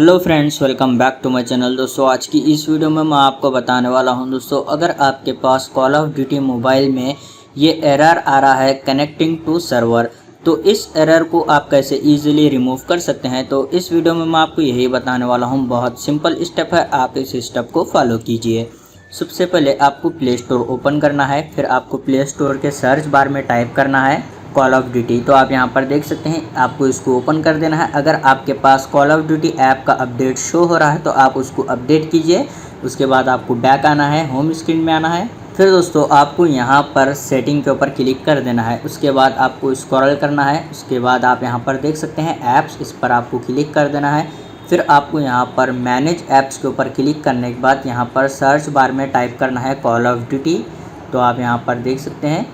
Hello friends, welcome back to my channel. दोस्तों, आज की इस वीडियो में मैं आपको बताने वाला हूं दोस्तों, अगर आपके पास कॉल ऑफ ड्यूटी मोबाइल में ये एरर आ रहा है कनेक्टिंग टू सर्वर, तो इस एरर को आप कैसे इजीली रिमूव कर सकते हैं। तो इस वीडियो में मैं आपको यही बताने वाला हूं। बहुत सिंपल स्टेप है, आप इस स्टेप को फॉलो कीजिए। सबसे पहले आपको प्ले स्टोर ओपन करना है, फिर आपको प्ले स्टोर के सर्च बार में टाइप करना है कॉल ऑफ ड्यूटी। तो आप यहाँ पर देख सकते हैं, आपको इसको ओपन कर देना है। अगर आपके पास कॉल ऑफ ड्यूटी ऐप का अपडेट शो हो रहा है तो आप उसको अपडेट कीजिए। उसके बाद आपको बैक आना है, होम स्क्रीन में आना है। फिर दोस्तों आपको यहाँ पर सेटिंग के ऊपर क्लिक कर देना है। उसके बाद आपको स्क्रॉल करना है। उसके बाद आप यहाँ पर देख सकते हैं ऐप्स, इस पर आपको क्लिक कर देना है। फिर आपको यहाँ पर मैनेज ऐप्स के ऊपर क्लिक करने के बाद यहाँ पर सर्च बार में टाइप करना है कॉल ऑफ ड्यूटी। तो आप यहाँ पर देख सकते हैं,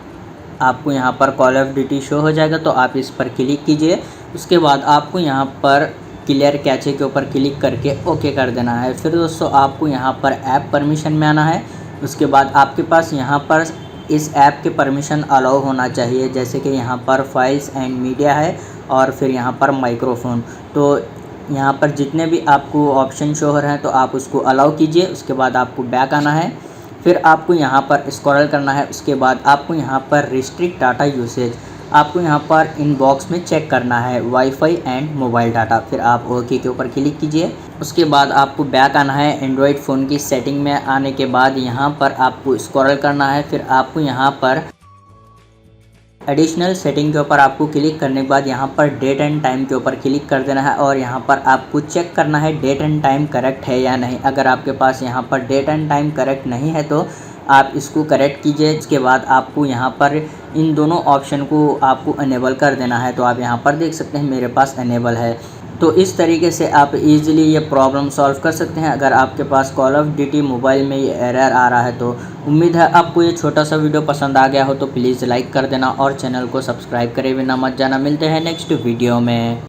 आपको यहाँ पर कॉल ऑफ ड्यूटी शो हो जाएगा, तो आप इस पर क्लिक कीजिए। उसके बाद आपको यहाँ पर क्लियर कैचे के ऊपर क्लिक करके ओके कर देना है। फिर दोस्तों आपको यहाँ पर ऐप परमिशन में आना है। उसके बाद आपके पास यहाँ पर इस ऐप के परमिशन अलाउ होना चाहिए, जैसे कि यहाँ पर फाइल्स एंड मीडिया है और फिर यहाँ पर माइक्रोफोन। तो यहाँ पर जितने भी आपको ऑप्शन शो हो रहे हैं तो आप उसको अलाउ कीजिए। उसके बाद आपको बैक आना है। फिर आपको यहाँ पर स्क्रॉल करना है। उसके बाद आपको यहाँ पर रिस्ट्रिक्ट डाटा यूसेज, आपको यहाँ पर इनबॉक्स में चेक करना है वाईफाई एंड मोबाइल डाटा। फिर आप ओके के ऊपर क्लिक कीजिए। उसके बाद आपको बैक आना है। एंड्रॉयड फ़ोन की सेटिंग में आने के बाद यहाँ पर आपको स्क्रॉल करना है। फिर आपको यहाँ पर एडिशनल सेटिंग के ऊपर आपको क्लिक करने के बाद यहाँ पर डेट एंड टाइम के ऊपर क्लिक कर देना है और यहाँ पर आपको चेक करना है डेट एंड टाइम करेक्ट है या नहीं। अगर आपके पास यहाँ पर डेट एंड टाइम करेक्ट नहीं है तो आप इसको करेक्ट कीजिए। इसके बाद आपको यहाँ पर इन दोनों ऑप्शन को आपको अनेबल कर देना है। तो आप यहाँ पर देख सकते हैं मेरे पास अनेबल है। तो इस तरीके से आप इजीली ये प्रॉब्लम सॉल्व कर सकते हैं। अगर आपके पास कॉल ऑफ ड्यूटी मोबाइल में ये एरर आ रहा है तो उम्मीद है आपको ये छोटा सा वीडियो पसंद आ गया हो, तो प्लीज़ लाइक कर देना और चैनल को सब्सक्राइब करे बिना मत जाना। मिलते हैं नेक्स्ट वीडियो में।